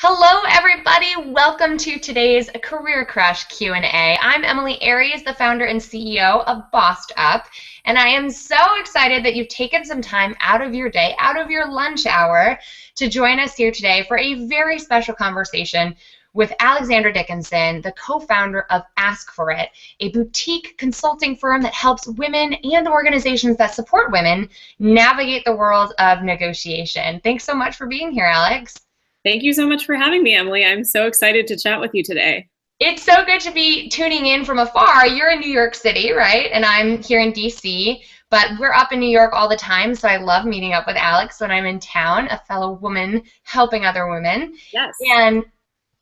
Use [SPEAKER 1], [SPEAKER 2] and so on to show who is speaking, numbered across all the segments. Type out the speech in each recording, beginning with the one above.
[SPEAKER 1] Hello, everybody. Welcome to today's Career Crush Q&A. I'm Emily Aries, the founder and CEO of Bossed Up, and I am so excited that you've taken some time out of your day, out of your lunch hour, to join us here today for a very special conversation with Alex Dickinson, the co-founder of Ask For It, a boutique consulting firm that helps women and organizations that support women navigate the world of negotiation. Thanks so much for being here, Alex.
[SPEAKER 2] Thank you so much for having me, Emily. I'm so excited to chat with you today.
[SPEAKER 1] It's so good to be tuning in from afar. You're in New York City, right? And I'm here in DC, but we're up in New York all the time, so I love meeting up with Alex when I'm in town, a fellow woman helping other women.
[SPEAKER 2] Yes.
[SPEAKER 1] And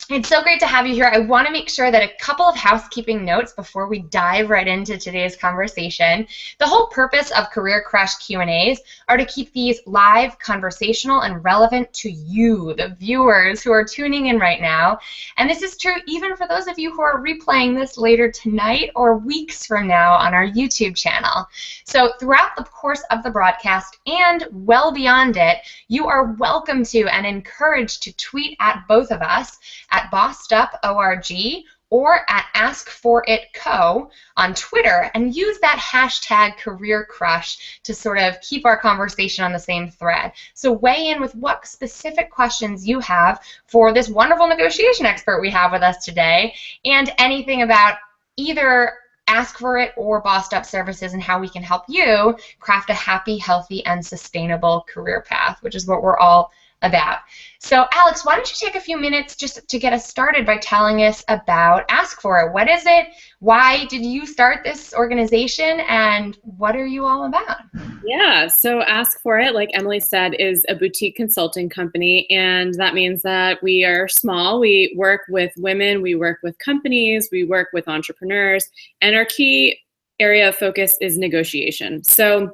[SPEAKER 1] it's so great to have you here. I want to make sure that a couple of housekeeping notes before we dive right into today's conversation. The whole purpose of Career Crush Q&As are to keep these live, conversational, and relevant to you, the viewers who are tuning in right now. And this is true even for those of you who are replaying this later tonight or weeks from now on our YouTube channel. So throughout the course of the broadcast and well beyond it, you are welcome to and encouraged to tweet at both of us at BossedUpORG or at AskForItCo on Twitter and use that hashtag CareerCrush to sort of keep our conversation on the same thread. So weigh in with what specific questions you have for this wonderful negotiation expert we have with us today, and anything about either Ask For It or Bossed Up services and how we can help you craft a happy, healthy, and sustainable career path, which is what we're all about. So Alex, why don't you take a few minutes just to get us started by telling us about Ask For It. What is it? Why did you start this organization? And what are you all about?
[SPEAKER 2] Yeah, so Ask For It, like Emily said, is a boutique consulting company, and that means that we are small. We work with women, we work with companies, we work with entrepreneurs, and our key area of focus is negotiation. So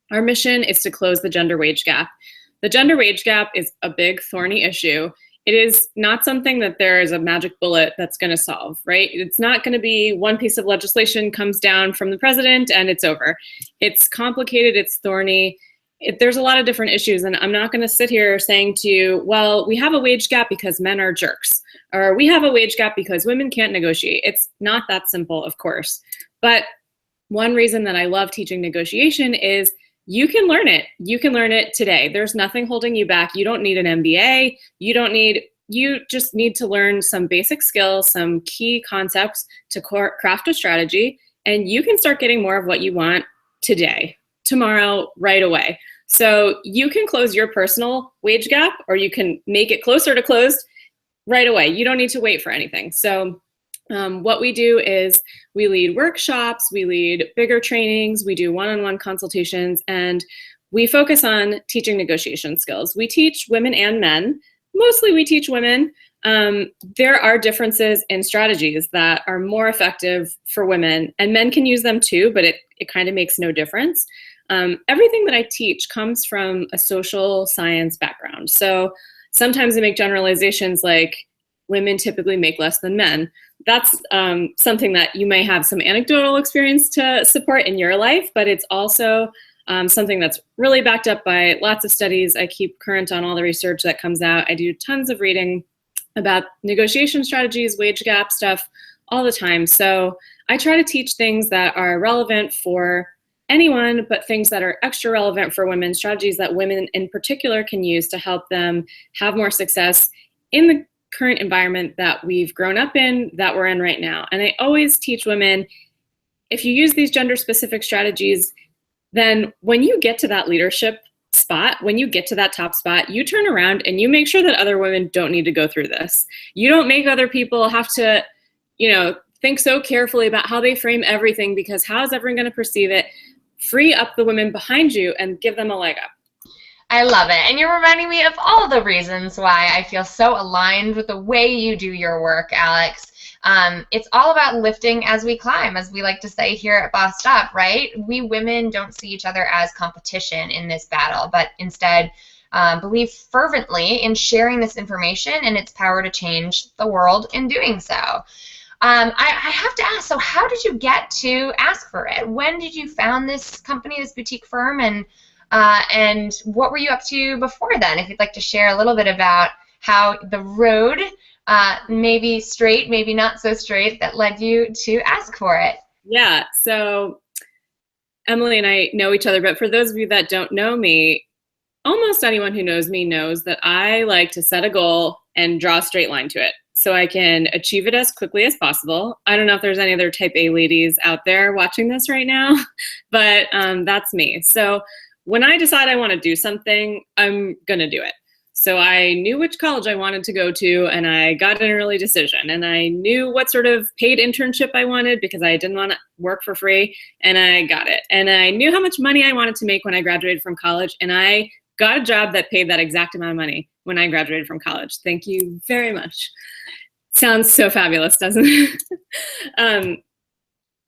[SPEAKER 2] our mission is to close the gender wage gap. The gender wage gap is a big, thorny issue. It is not something that there is a magic bullet that's going to solve, right? It's not going to be one piece of legislation comes down from the president and it's over. It's complicated, it's thorny. There's a lot of different issues, and I'm not going to sit here saying to you, well, we have a wage gap because men are jerks, or we have a wage gap because women can't negotiate. It's not that simple, of course. But one reason that I love teaching negotiation is you can learn it. You can learn it today. There's nothing holding you back. You don't need an MBA. You just need to learn some basic skills, some key concepts to craft a strategy, and you can start getting more of what you want today, tomorrow, right away. So you can close your personal wage gap, or you can make it closer to closed right away. You don't need to wait for anything. So what we do is we lead workshops, we lead bigger trainings, we do one-on-one consultations, and we focus on teaching negotiation skills. We teach women and men. Mostly we teach women. There are differences in strategies that are more effective for women, and men can use them too, but it kind of makes no difference. Everything that I teach comes from a social science background. So sometimes I make generalizations like women typically make less than men. That's something that you may have some anecdotal experience to support in your life, but it's also something that's really backed up by lots of studies. I keep current on all the research that comes out. I do tons of reading about negotiation strategies, wage gap stuff all the time. So I try to teach things that are relevant for anyone, but things that are extra relevant for women, strategies that women in particular can use to help them have more success in the current environment that we've grown up in, that we're in right now. And I always teach women, if you use these gender-specific strategies, then when you get to that leadership spot, when you get to that top spot, you turn around and you make sure that other women don't need to go through this. You don't make other people have to, think so carefully about how they frame everything, because how is everyone going to perceive it? Free up the women behind you and give them a leg up.
[SPEAKER 1] I love it. And you're reminding me of all the reasons why I feel so aligned with the way you do your work, Alex. It's all about lifting as we climb, as we like to say here at Bossed Up, right? We women don't see each other as competition in this battle, but instead believe fervently in sharing this information and its power to change the world in doing so. I have to ask, so how did you get to Ask For It? When did you found this company, this boutique firm, and what were you up to before then? If you'd like to share a little bit about how the road, maybe straight, maybe not so straight, that led you to ask for it.
[SPEAKER 2] Yeah, so Emily and I know each other, but for those of you that don't know me, almost anyone who knows me knows that I like to set a goal and draw a straight line to it so I can achieve it as quickly as possible. I don't know if there's any other type A ladies out there watching this right now, but that's me. So when I decide I want to do something, I'm going to do it. So I knew which college I wanted to go to, and I got an early decision, and I knew what sort of paid internship I wanted because I didn't want to work for free, and I got it. And I knew how much money I wanted to make when I graduated from college, and I got a job that paid that exact amount of money when I graduated from college. Thank you very much. Sounds so fabulous, doesn't it?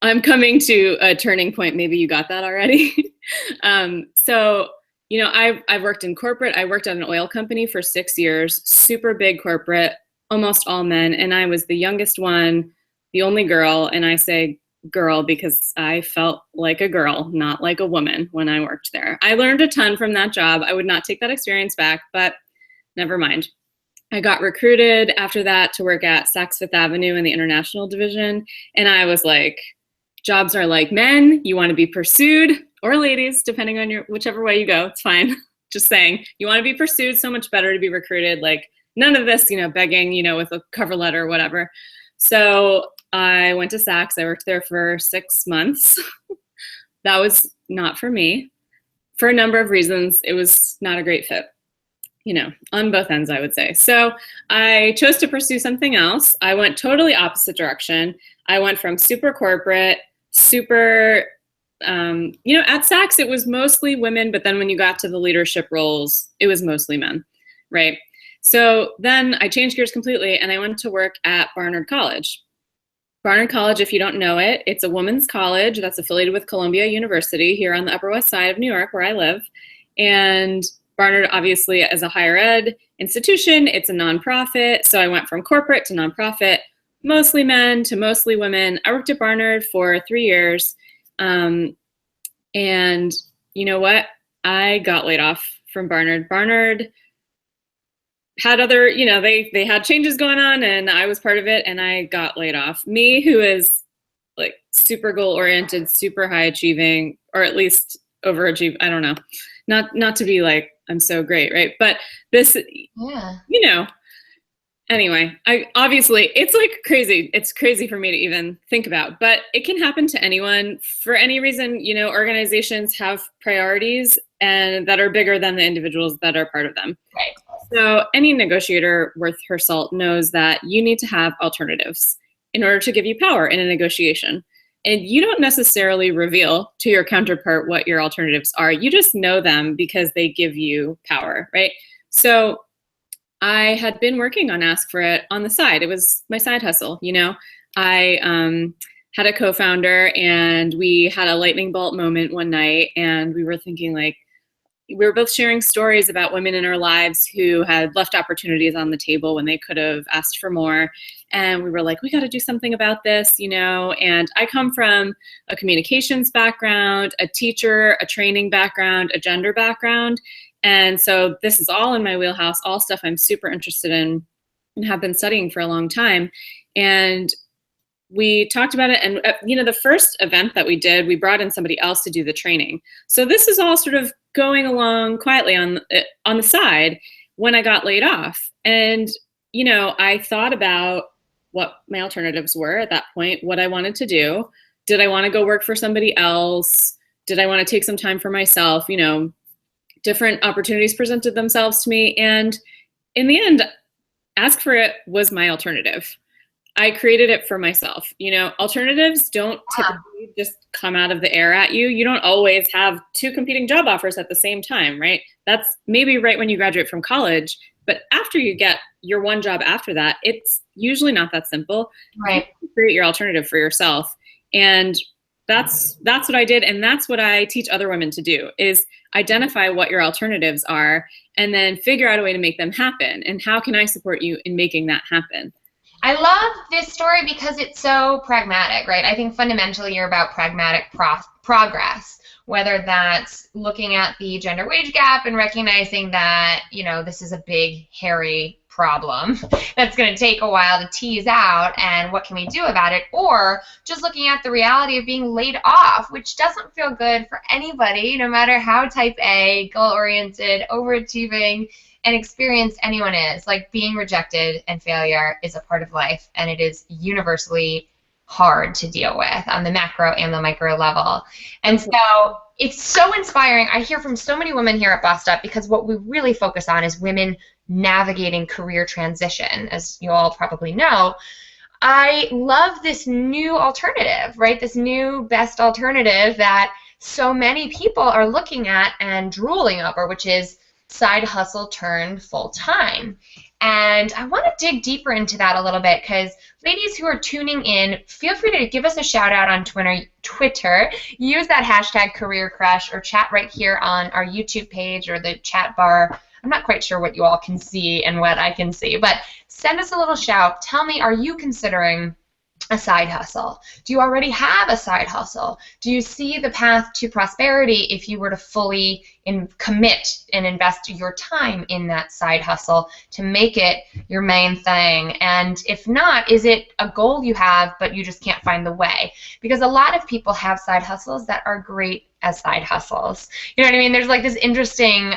[SPEAKER 2] I'm coming to a turning point. Maybe you got that already. So, you know, I've worked in corporate. I worked at an oil company for 6 years, super big corporate, almost all men. And I was the youngest one, the only girl. And I say girl because I felt like a girl, not like a woman when I worked there. I learned a ton from that job. I would not take that experience back, but never mind. I got recruited after that to work at Saks Fifth Avenue in the international division. And I was like, jobs are like men. You want to be pursued, or ladies, depending on whichever way you go. It's fine. Just saying, you want to be pursued, so much better to be recruited. Like none of this, you know, begging, you know, with a cover letter or whatever. So I went to Saks. I worked there for 6 months. That was not for me. For a number of reasons, it was not a great fit, you know, on both ends, I would say. So I chose to pursue something else. I went totally opposite direction. I went from super corporate, super, you know, at Saks, it was mostly women, but then when you got to the leadership roles, it was mostly men, right? So then I changed gears completely and I went to work at Barnard College. Barnard College, if you don't know it, it's a women's college that's affiliated with Columbia University here on the Upper West Side of New York, where I live. And Barnard, obviously, as a higher ed institution, it's a nonprofit. So I went from corporate to nonprofit, mostly men to mostly women. I worked at Barnard for 3 years. And you know what? I got laid off from Barnard. Barnard had other, you know, they had changes going on and I was part of it and I got laid off. Me, who is like super goal oriented, super high achieving, or at least overachieve, I don't know. Not to be like, I'm so great, right? But this, yeah, you know, anyway, obviously it's like crazy. It's crazy for me to even think about, but it can happen to anyone for any reason. You know, organizations have priorities and that are bigger than the individuals that are part of them.
[SPEAKER 1] Right.
[SPEAKER 2] So any negotiator worth her salt knows that you need to have alternatives in order to give you power in a negotiation. And you don't necessarily reveal to your counterpart what your alternatives are. You just know them because they give you power, right? So I had been working on Ask for It on the side. It was my side hustle, you know. I had a co-founder and we had a lightning bolt moment one night and we were thinking like, we were both sharing stories about women in our lives who had left opportunities on the table when they could have asked for more. And we were like, we got to do something about this, you know. And I come from a communications background, a teacher, a training background, a gender background. And so this is all in my wheelhouse, all stuff I'm super interested in and have been studying for a long time. And we talked about it. And, you know, the first event that we did, we brought in somebody else to do the training. So this is all sort of going along quietly on the side when I got laid off. And, you know, I thought about what my alternatives were at that point, what I wanted to do. Did I want to go work for somebody else? Did I want to take some time for myself? You know, different opportunities presented themselves to me. And in the end, Ask for It was my alternative. I created it for myself. You know, alternatives don't typically just come out of the air at you. You don't always have 2 competing job offers at the same time, right? That's maybe right when you graduate from college, but after you get your one job after that, it's usually not that simple.
[SPEAKER 1] Right.
[SPEAKER 2] You create your alternative for yourself. And that's what I did. And that's what I teach other women to do, is identify what your alternatives are and then figure out a way to make them happen. And how can I support you in making that happen?
[SPEAKER 1] I love this story because it's so pragmatic, right? I think fundamentally you're about pragmatic progress, whether that's looking at the gender wage gap and recognizing that, you know, this is a big, hairy problem that's going to take a while to tease out, and what can we do about it? Or just looking at the reality of being laid off, which doesn't feel good for anybody, no matter how type A, goal-oriented, overachieving, and experienced anyone is. Like, being rejected and failure is a part of life, and it is universally hard to deal with on the macro and the micro level. And so it's so inspiring. I hear from so many women here at Bossed Up, because what we really focus on is women navigating career transition. As you all probably know, I love this new alternative, right? This new best alternative that so many people are looking at and drooling over, which is side hustle turned full-time. And I want to dig deeper into that a little bit, because ladies who are tuning in, feel free to give us a shout out on Twitter. Use that hashtag Career Crush, or chat right here on our YouTube page or the chat bar. I'm not quite sure what you all can see and what I can see, but send us a little shout. Tell me, are you considering a side hustle? Do you already have a side hustle? Do you see the path to prosperity if you were to fully commit and invest your time in that side hustle to make it your main thing? And if not, is it a goal you have but you just can't find the way? Because a lot of people have side hustles that are great as side hustles. You know what I mean? There's like this interesting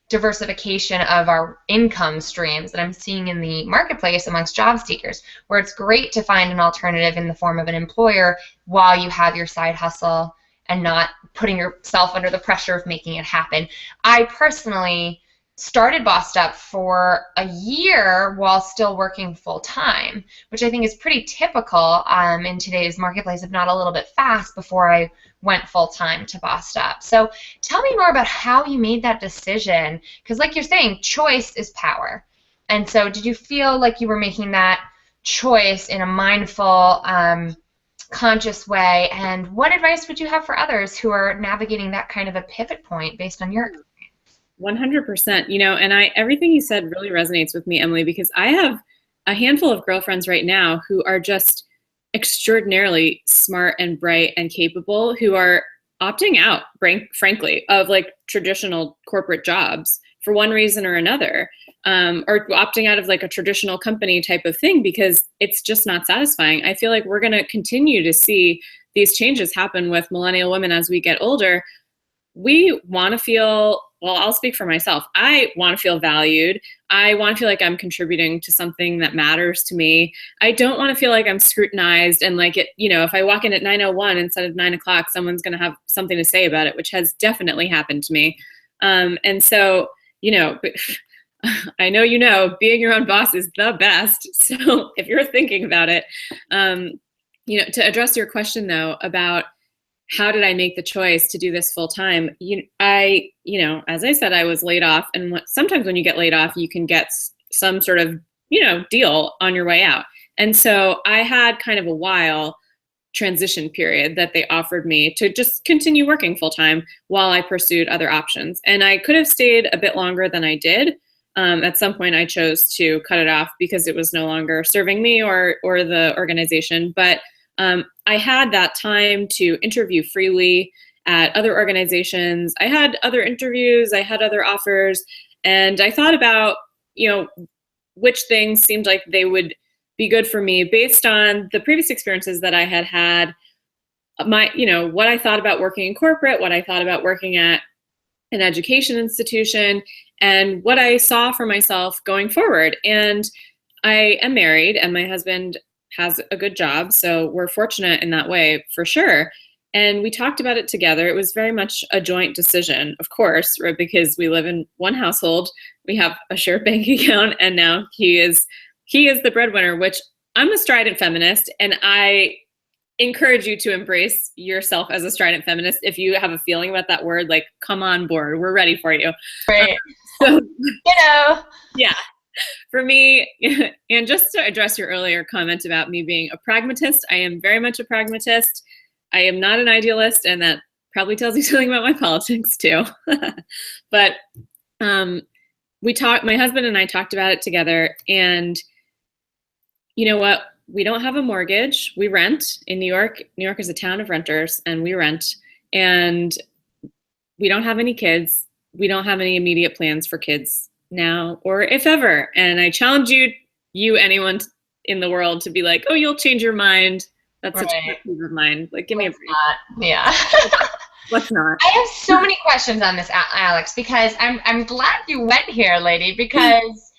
[SPEAKER 1] diversification of our income streams that I'm seeing in the marketplace amongst job seekers, where it's great to find an alternative in the form of an employer while you have your side hustle and not putting yourself under the pressure of making it happen. I personally started Bossed Up for a year while still working full-time, which I think is pretty typical in today's marketplace, if not a little bit fast, before I went full-time to Bossed Up. So tell me more about how you made that decision, because like you're saying, choice is power. And so did you feel like you were making that choice in a mindful, conscious way? And what advice would you have for others who are navigating that kind of a pivot point based on your experience?
[SPEAKER 2] 100%. You know, and everything you said really resonates with me, Emily, because I have a handful of girlfriends right now who are just extraordinarily smart and bright and capable, who are opting out, frankly, of like traditional corporate jobs for one reason or another, or opting out of like a traditional company type of thing because it's just not satisfying. I feel like we're going to continue to see these changes happen with millennial women as we get older. We want to feel, well, I'll speak for myself. I want to feel valued. I want to feel like I'm contributing to something that matters to me. I don't want to feel like I'm scrutinized and like it, you know, if I walk in at 9:01 instead of 9 o'clock, someone's going to have something to say about it, which has definitely happened to me. And so, you know, I know, you know, being your own boss is the best. So if you're thinking about it, you know, to address your question though, about how did I make the choice to do this full time? You know, as I said, I was laid off, and sometimes when you get laid off, you can get some sort of, you know, deal on your way out. And so I had kind of a while transition period that they offered me to just continue working full time while I pursued other options. And I could have stayed a bit longer than I did. At some point, I chose to cut it off because it was no longer serving me or the organization. But I had that time to interview freely at other organizations. I had other interviews, I had other offers, and I thought about, you know, which things seemed like they would be good for me based on the previous experiences that I had had, you know, what I thought about working in corporate, what I thought about working at an education institution, and what I saw for myself going forward. And I am married, and my husband has a good job, so we're fortunate in that way for sure. And we talked about it together. It was very much a joint decision, of course, right? Because we live in one household, we have a shared bank account, and now he is the breadwinner, which I'm a strident feminist, and I encourage you to embrace yourself as a strident feminist. If you have a feeling about that word, like, come on board, we're ready for you.
[SPEAKER 1] Right.
[SPEAKER 2] So,
[SPEAKER 1] you know.
[SPEAKER 2] Yeah. For me, and just to address your earlier comment about me being a pragmatist, I am very much a pragmatist. I am not an idealist, and that probably tells you something about my politics too. But my husband and I talked about it together, and you know what? We don't have a mortgage. We rent in New York. New York is a town of renters, and we rent, and we don't have any kids. We don't have any immediate plans for kids now or if ever. And I challenge anyone in the world to be like, oh, you'll change your mind. That's such a pet peeve of mine. Like, give me a break.
[SPEAKER 1] Yeah.
[SPEAKER 2] Let's not.
[SPEAKER 1] I have so many questions on this, Alex, because I'm glad you went here, lady, because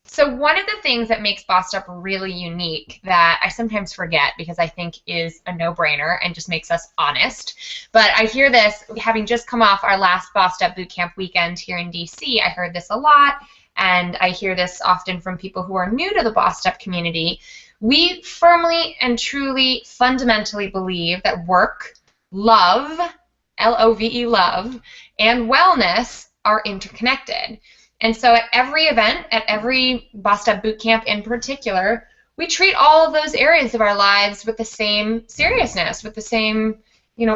[SPEAKER 1] so one of the things that makes Bossed Up really unique that I sometimes forget because I think is a no-brainer and just makes us honest, but I hear this, having just come off our last Bossed Up Bootcamp weekend here in DC, I heard this a lot, and I hear this often from people who are new to the Bossed Up community. We firmly and truly fundamentally believe that work, love, L-O-V-E, love, and wellness are interconnected. And so at every event, at every Bossed Up Bootcamp in particular, we treat all of those areas of our lives with the same seriousness, with the same,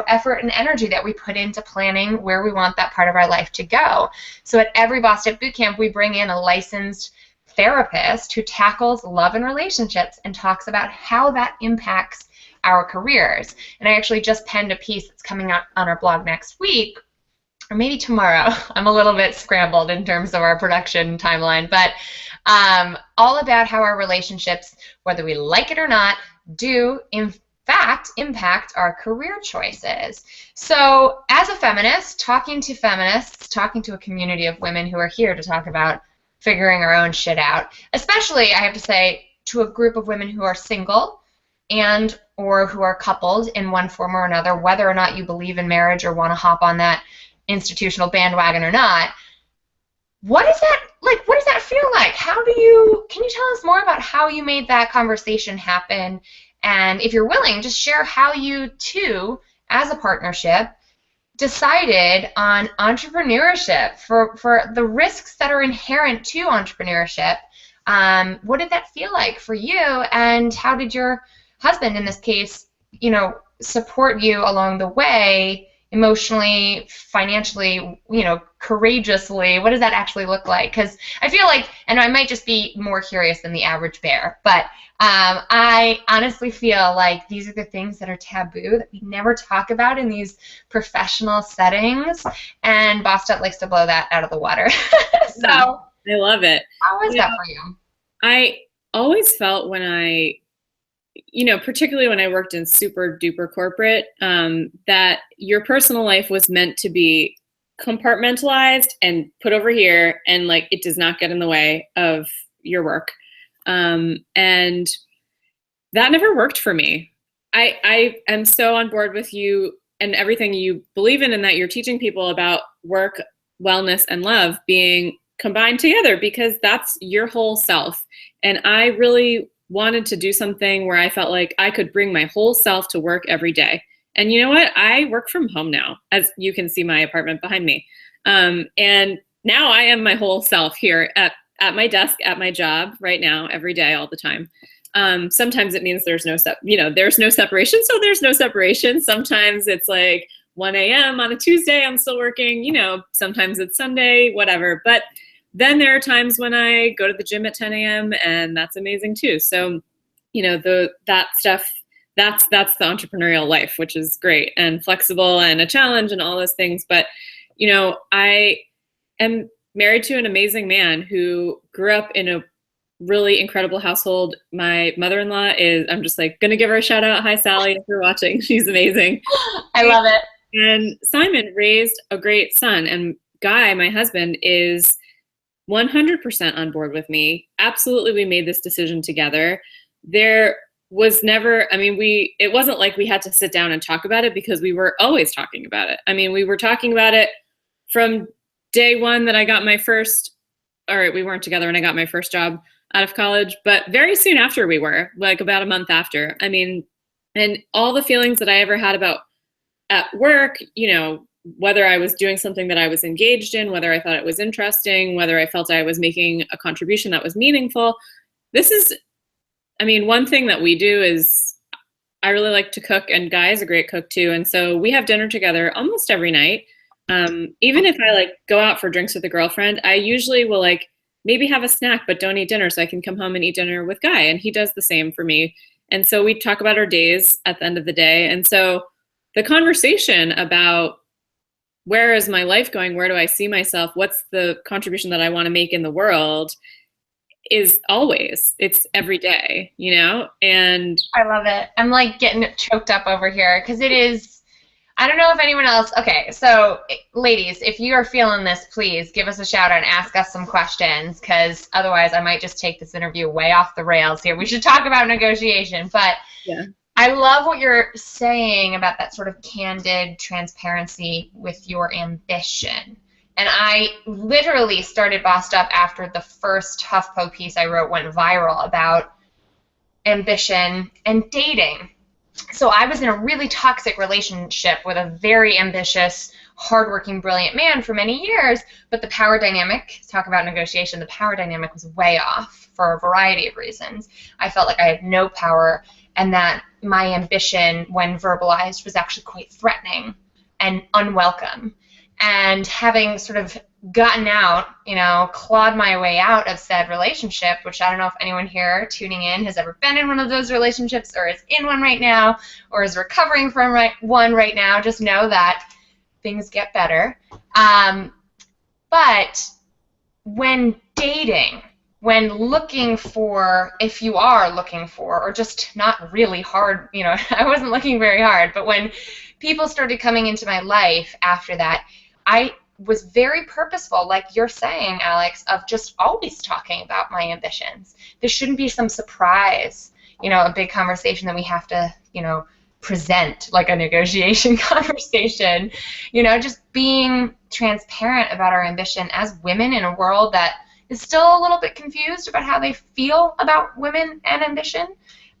[SPEAKER 1] effort and energy that we put into planning where we want that part of our life to go. So at every Bossed Up Bootcamp, we bring in a licensed therapist who tackles love and relationships and talks about how that impacts our careers. And I actually just penned a piece that's coming out on our blog next week, or maybe tomorrow. I'm a little bit scrambled in terms of our production timeline, but all about how our relationships, whether we like it or not, do in fact impact our career choices. So as a feminist, talking to feminists, talking to a community of women who are here to talk about figuring our own shit out, especially, I have to say, to a group of women who are single and or who are coupled in one form or another, whether or not you believe in marriage or want to hop on that institutional bandwagon or not. What is that like? What does that feel like? Can you tell us more about how you made that conversation happen? And if you're willing, just share how you two, as a partnership, decided on entrepreneurship for the risks that are inherent to entrepreneurship. What did that feel like for you? And how did your husband, in this case, support you along the way, emotionally, financially, courageously? What does that actually look like? Because I feel like, and I might just be more curious than the average bear, but I honestly feel like these are the things that are taboo that we never talk about in these professional settings, and Bossed Up likes to blow that out of the water. So
[SPEAKER 2] I love it.
[SPEAKER 1] How was that for you?
[SPEAKER 2] I always felt when particularly when I worked in super duper corporate, that your personal life was meant to be compartmentalized and put over here, and like it does not get in the way of your work. And that never worked for me. I am so on board with you and everything you believe in, and that you're teaching people about work, wellness, and love being combined together, because that's your whole self. And I really wanted to do something where I felt like I could bring my whole self to work every day. And you know what? I work from home now, as you can see my apartment behind me. And now I am my whole self here at my desk, at my job right now, every day, all the time. Sometimes it means there's no separation. So there's no separation. Sometimes it's like 1 a.m. on a Tuesday, I'm still working, sometimes it's Sunday, whatever. But then there are times when I go to the gym at 10 a.m. and that's amazing too. So, that stuff, that's the entrepreneurial life, which is great and flexible and a challenge and all those things. But, I am married to an amazing man who grew up in a really incredible household. My mother-in-law I'm just like going to give her a shout out. Hi, Sally, if you're watching. She's amazing.
[SPEAKER 1] I love it.
[SPEAKER 2] And Simon raised a great son, and Guy, my husband, is 100% on board with me. Absolutely, we made this decision together. There was never, it wasn't like we had to sit down and talk about it, because we were always talking about it. We were talking about it from day one that I got my first, we weren't together when I got my first job out of college, but very soon after we were, like about a month after. And all the feelings that I ever had about at work, whether I was doing something that I was engaged in, whether I thought it was interesting, whether I felt I was making a contribution that was meaningful. This is, one thing that we do is I really like to cook, and Guy is a great cook too. And so we have dinner together almost every night. Even if I go out for drinks with a girlfriend, I usually will maybe have a snack, but don't eat dinner, so I can come home and eat dinner with Guy. And he does the same for me. And so we talk about our days at the end of the day. And so the conversation about where is my life going? Where do I see myself? What's the contribution that I want to make in the world? Is always, it's every day, you know? And
[SPEAKER 1] I love it. I'm like getting choked up over here because it is, I don't know if anyone else, okay, so ladies, if you are feeling this, please give us a shout out and ask us some questions, because otherwise I might just take this interview way off the rails here. We should talk about negotiation, but
[SPEAKER 2] yeah.
[SPEAKER 1] I love what you're saying about that sort of candid transparency with your ambition. And I literally started Bossed Up after the first HuffPo piece I wrote went viral about ambition and dating. So I was in a really toxic relationship with a very ambitious, hardworking, brilliant man for many years, but the power dynamic, talk about negotiation, the power dynamic was way off for a variety of reasons. I felt like I had no power, and that my ambition, when verbalized, was actually quite threatening and unwelcome. And having sort of gotten out, you know, clawed my way out of said relationship, which I don't know if anyone here tuning in has ever been in one of those relationships or is in one right now or is recovering from one right now, just know that things get better. But when dating, when looking for, if you are looking for, or just not really hard, you know, I wasn't looking very hard, but when people started coming into my life after that, I was very purposeful, like you're saying, Alex, of just always talking about my ambitions. There shouldn't be some surprise, you know, a big conversation that we have to, you know, present like a negotiation conversation. You know, just being transparent about our ambition as women in a world that is still a little bit confused about how they feel about women and ambition,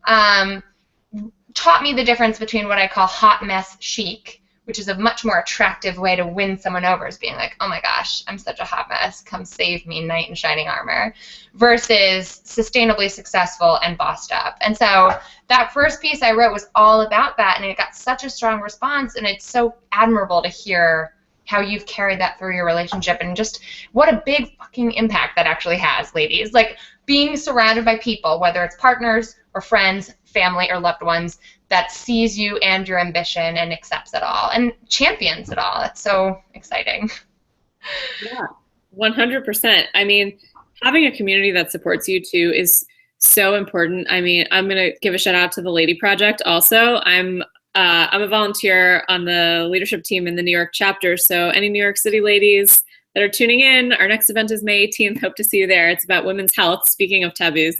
[SPEAKER 1] taught me the difference between what I call hot mess chic, which is a much more attractive way to win someone over, is being like, oh my gosh, I'm such a hot mess, come save me, knight in shining armor, versus sustainably successful and bossed up. And so that first piece I wrote was all about that, and it got such a strong response, and it's so admirable to hear how you've carried that through your relationship, and just what a big fucking impact that actually has, ladies. Like, being surrounded by people, whether it's partners or friends, family, or loved ones, that sees you and your ambition and accepts it all and champions it all. It's so exciting.
[SPEAKER 2] Yeah, 100%. I mean, having a community that supports you too is so important. I mean, I'm going to give a shout out to the Lady Project also. I'm a volunteer on the leadership team in the New York chapter. So any New York City ladies that are tuning in, our next event is May 18th. Hope to see you there. It's about women's health, speaking of taboos.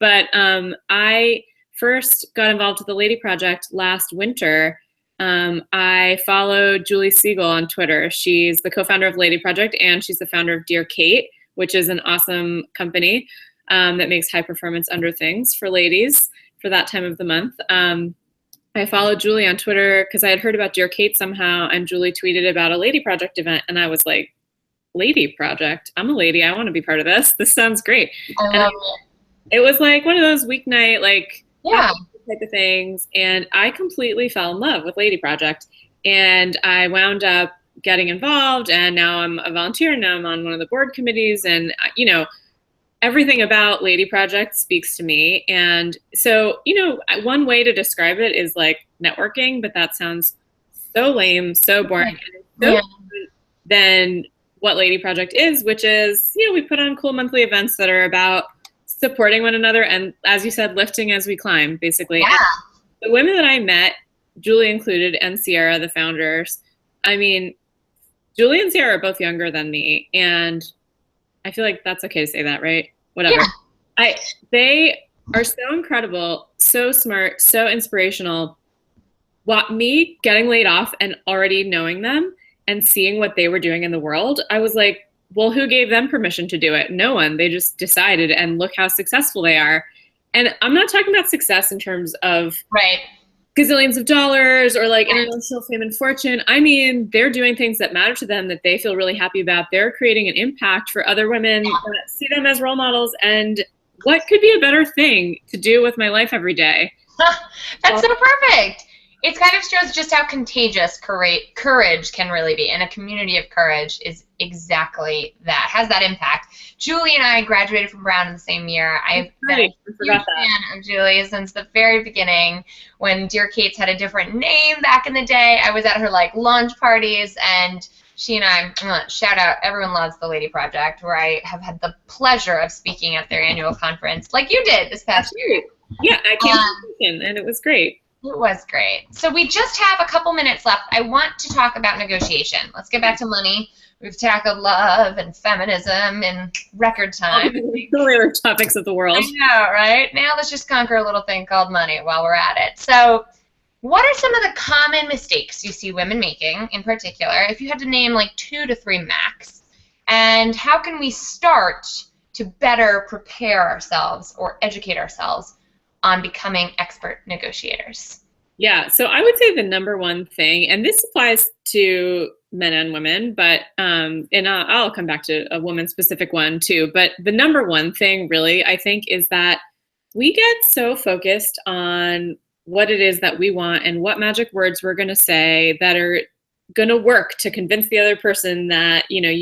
[SPEAKER 2] But I first got involved with the Lady Project last winter. I followed Julie Siegel on Twitter. She's the co-founder of Lady Project, and she's the founder of Dear Kate, which is an awesome company that makes high performance under things for ladies for that time of the month. I followed Julie on Twitter because I had heard about Dear Kate somehow, and Julie tweeted about a Lady Project event, and I was like, Lady Project? I'm a lady. I want to be part of this. This sounds great.
[SPEAKER 1] I love it.
[SPEAKER 2] It was like one of those weeknight, like,
[SPEAKER 1] yeah,
[SPEAKER 2] type of things, and I completely fell in love with Lady Project, and I wound up getting involved, and now I'm a volunteer, and now I'm on one of the board committees, and you know, everything about Lady Project speaks to me. And so, you know, one way to describe it is like networking, but that sounds so lame, so boring, and it's so different than what Lady Project is, which is, you know, we put on cool monthly events that are about supporting one another and, as you said, lifting as we climb, basically.
[SPEAKER 1] Yeah.
[SPEAKER 2] And the women that I met, Julie included, and Sierra, the founders, I mean, Julie and Sierra are both younger than me, and I feel like that's okay to say that, right? Whatever. Yeah. They are so incredible, so smart, so inspirational. Me getting laid off and already knowing them and seeing what they were doing in the world, I was like, well, who gave them permission to do it? No one. They just decided, and look how successful they are. And I'm not talking about success in terms of gazillions of dollars or like international fame and fortune. I mean, they're doing things that matter to them, that they feel really happy about. They're creating an impact for other women that see them as role models. And what could be a better thing to do with my life every day?
[SPEAKER 1] That's so perfect. It kind of shows just how contagious courage can really be, and a community of courage is exactly that, has that impact. Julie and I graduated from Brown in the same year. I've been a huge fan of Julie since the very beginning. When Dear Kate's had a different name back in the day, I was at her like launch parties, and She and I, shout out, everyone loves the Lady Project, where I have had the pleasure of speaking at their annual conference, like you did this past year.
[SPEAKER 2] Yeah, I came to Lincoln, and it was great.
[SPEAKER 1] It was great. So we just have a couple minutes left. I want to talk about negotiation. Let's get back to money. We've tackled love and feminism in record time.
[SPEAKER 2] The other topics of the world.
[SPEAKER 1] I know, right? Now let's just conquer a little thing called money while we're at it. So what are some of the common mistakes you see women making in particular, if you had to name like 2 to 3 max? And how can we start to better prepare ourselves or educate ourselves on becoming expert negotiators?
[SPEAKER 2] Yeah, so I would say the number one thing, and this applies to men and women, but and I'll come back to a woman-specific one too, but the number one thing really, I think, is that we get so focused on what it is that we want and what magic words we're going to say that are going to work to convince the other person that, you know,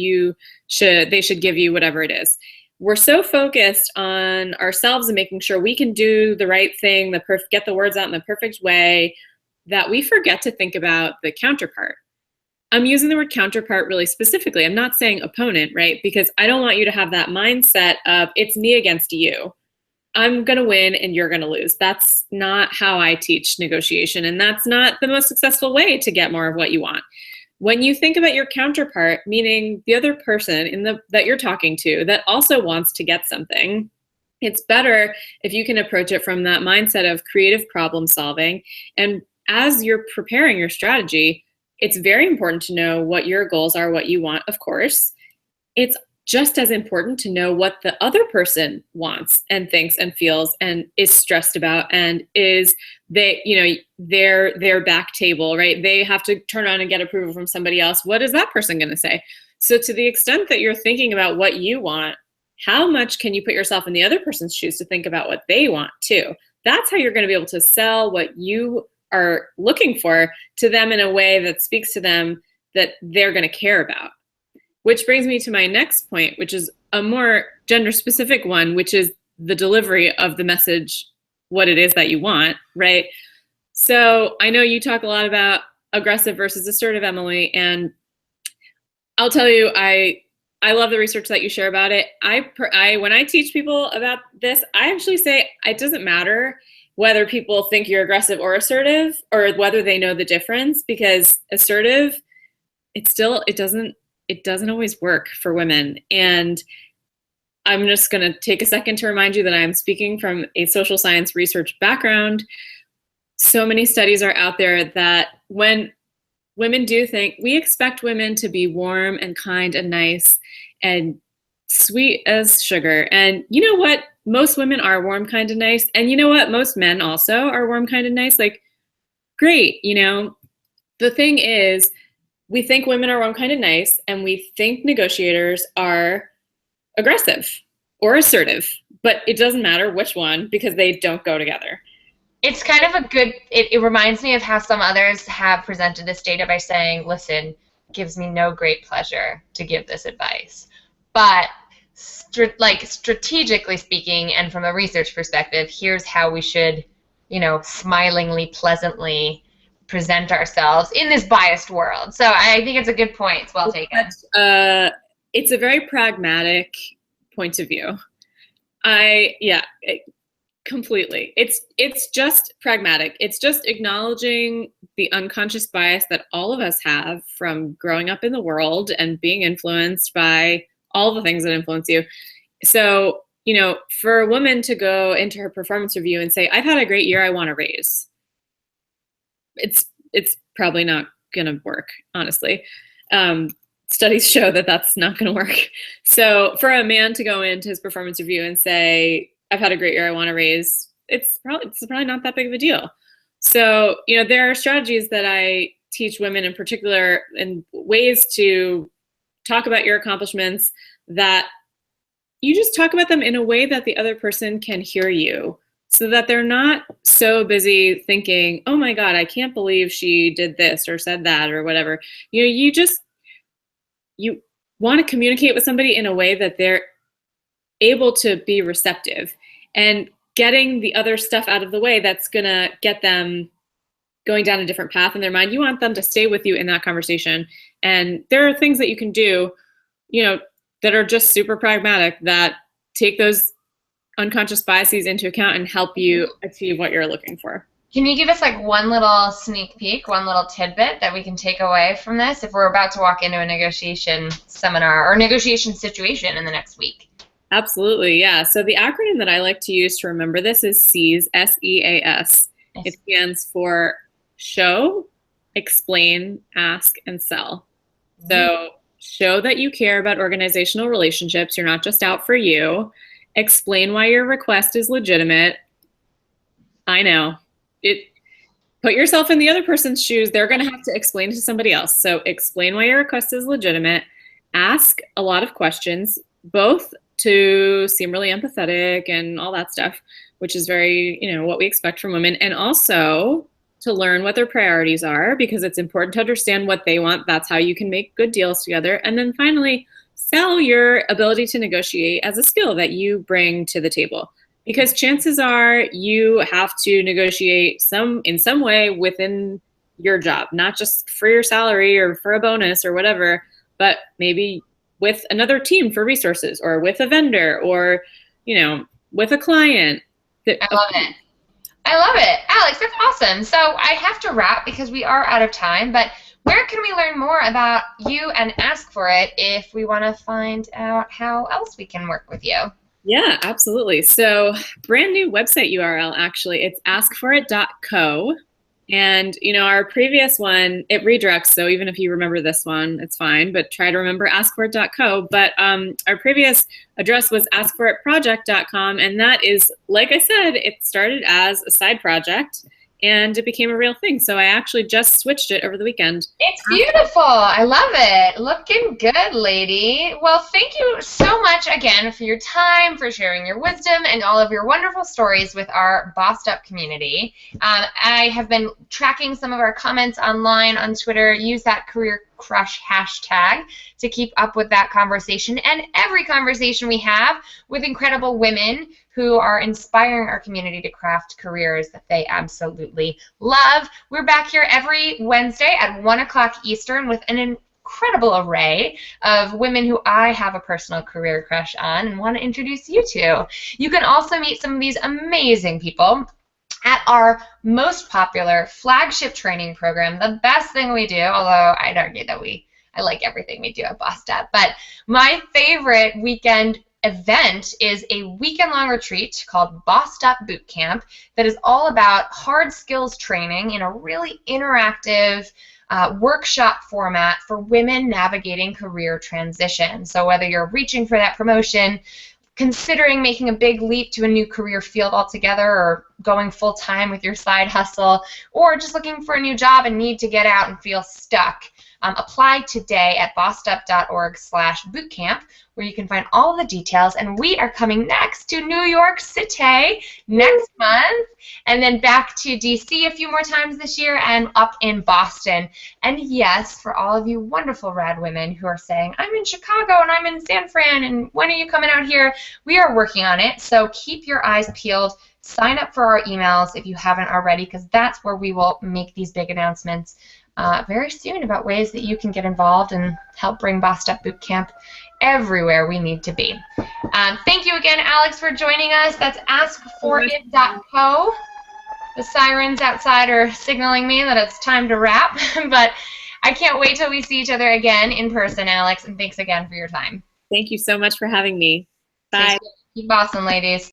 [SPEAKER 2] they should give you whatever it is. We're so focused on ourselves and making sure we can do the right thing, get the words out in the perfect way, that we forget to think about the counterpart. I'm using the word counterpart really specifically. I'm not saying opponent, right? Because I don't want you to have that mindset of it's me against you. I'm going to win and you're going to lose. That's not how I teach negotiation, and that's not the most successful way to get more of what you want. When you think about your counterpart, meaning the other person that you're talking to that also wants to get something, it's better if you can approach it from that mindset of creative problem solving. And as you're preparing your strategy, it's very important to know what your goals are, what you want, of course. It's just as important to know what the other person wants and thinks and feels and is stressed about and is their back table, right? They have to turn on and get approval from somebody else. What is that person going to say? So to the extent that you're thinking about what you want, how much can you put yourself in the other person's shoes to think about what they want too? That's how you're going to be able to sell what you are looking for to them in a way that speaks to them that they're going to care about. Which brings me to my next point, which is a more gender-specific one, which is the delivery of the message, what it is that you want, right? So I know you talk a lot about aggressive versus assertive, Emily, and I'll tell you, I love the research that you share about it. When I teach people about this, I actually say it doesn't matter whether people think you're aggressive or assertive, or whether they know the difference, because assertive, it doesn't always work for women. And I'm just going to take a second to remind you that I'm speaking from a social science research background. So many studies are out there that when women do think, we expect women to be warm and kind and nice and sweet as sugar. And you know what? Most women are warm, kind, and nice. And you know what? Most men also are warm, kind, and nice. Like, great. You know, the thing is, we think women are warm, kind, and nice, and we think negotiators are aggressive or assertive, but it doesn't matter which one because they don't go together.
[SPEAKER 1] It's kind of it reminds me of how some others have presented this data by saying, listen, it gives me no great pleasure to give this advice. But strategically speaking, and from a research perspective, here's how we should, smilingly, pleasantly present ourselves in this biased world. So I think it's a good point. It's well taken.
[SPEAKER 2] It's a very pragmatic point of view. Completely. It's just pragmatic. It's just acknowledging the unconscious bias that all of us have from growing up in the world and being influenced by all the things that influence you. So, for a woman to go into her performance review and say, I've had a great year, I want a raise. It's probably not going to work, honestly. Studies show that that's not going to work. So for a man to go into his performance review and say, I've had a great year, I want to raise, it's probably not that big of a deal. So, there are strategies that I teach women in particular and ways to talk about your accomplishments that you just talk about them in a way that the other person can hear you, so that they're not so busy thinking, oh my God, I can't believe she did this or said that or whatever. You want to communicate with somebody in a way that they're able to be receptive and getting the other stuff out of the way that's going to get them going down a different path in their mind. You want them to stay with you in that conversation And there are things that you can do, that are just super pragmatic, that take those unconscious biases into account and help you achieve what you're looking for.
[SPEAKER 1] Can you give us like one little sneak peek, one little tidbit that we can take away from this if we're about to walk into a negotiation seminar or negotiation situation in the next week?
[SPEAKER 2] Absolutely, yeah. So the acronym that I like to use to remember this is SEAS, S-E-A-S. It stands for show, explain, ask, and sell. So show that you care about organizational relationships. You're not just out for you. Explain why your request is legitimate. I know. Put yourself in the other person's shoes. They're going to have to explain to somebody else. So explain why your request is legitimate. Ask a lot of questions, both to seem really empathetic and all that stuff, which is very, what we expect from women, and also to learn what their priorities are, because it's important to understand what they want. That's how you can make good deals together. And then finally, sell your ability to negotiate as a skill that you bring to the table. Because chances are you have to negotiate in some way within your job, not just for your salary or for a bonus or whatever, but maybe with another team for resources, or with a vendor, or, with a client.
[SPEAKER 1] I love it. I love it. Alex, that's awesome. So I have to wrap because we are out of time, but where can we learn more about you and Ask For It if we want to find out how else we can work with you?
[SPEAKER 2] Yeah, absolutely. So brand new website URL, actually. It's askforit.co. And, our previous one, it redirects. So even if you remember this one, it's fine, but try to remember askforit.co. But our previous address was askforitproject.com. And that is, like I said, it started as a side project and it became a real thing. So I actually just switched it over the weekend.
[SPEAKER 1] It's beautiful. I love it. Looking good, lady. Well, thank you so much again for your time, for sharing your wisdom and all of your wonderful stories with our Bossed Up community. I have been tracking some of our comments online on Twitter. Use that Career Crush hashtag to keep up with that conversation and every conversation we have with incredible women who are inspiring our community to craft careers that they absolutely love. We're back here every Wednesday at 1 o'clock Eastern with an incredible array of women who I have a personal career crush on and want to introduce you to. You can also meet some of these amazing people at our most popular flagship training program, the best thing we do, although I'd argue that I like everything we do at Bossed Up, but my favorite weekend event is a weekend-long retreat called Bossed Up Boot Camp that is all about hard skills training in a really interactive workshop format for women navigating career transition. So whether you're reaching for that promotion, considering making a big leap to a new career field altogether, or going full-time with your side hustle, or just looking for a new job and need to get out and feel stuck, apply today at bossedup.org/bootcamp, where you can find all the details. And we are coming next to New York City next month, and then back to DC a few more times this year, and up in Boston. And yes, for all of you wonderful rad women who are saying, I'm in Chicago and I'm in San Fran, and when are you coming out here? We are working on it, so keep your eyes peeled. Sign up for our emails if you haven't already, because that's where we will make these big announcements very soon about ways that you can get involved and help bring Bossed Up Bootcamp everywhere we need to be. Thank you again, Alex, for joining us. That's askforit.co. The sirens outside are signaling me that it's time to wrap, but I can't wait till we see each other again in person, Alex, and thanks again for your time.
[SPEAKER 2] Thank you so much for having me. Bye.
[SPEAKER 1] Keep awesome, ladies.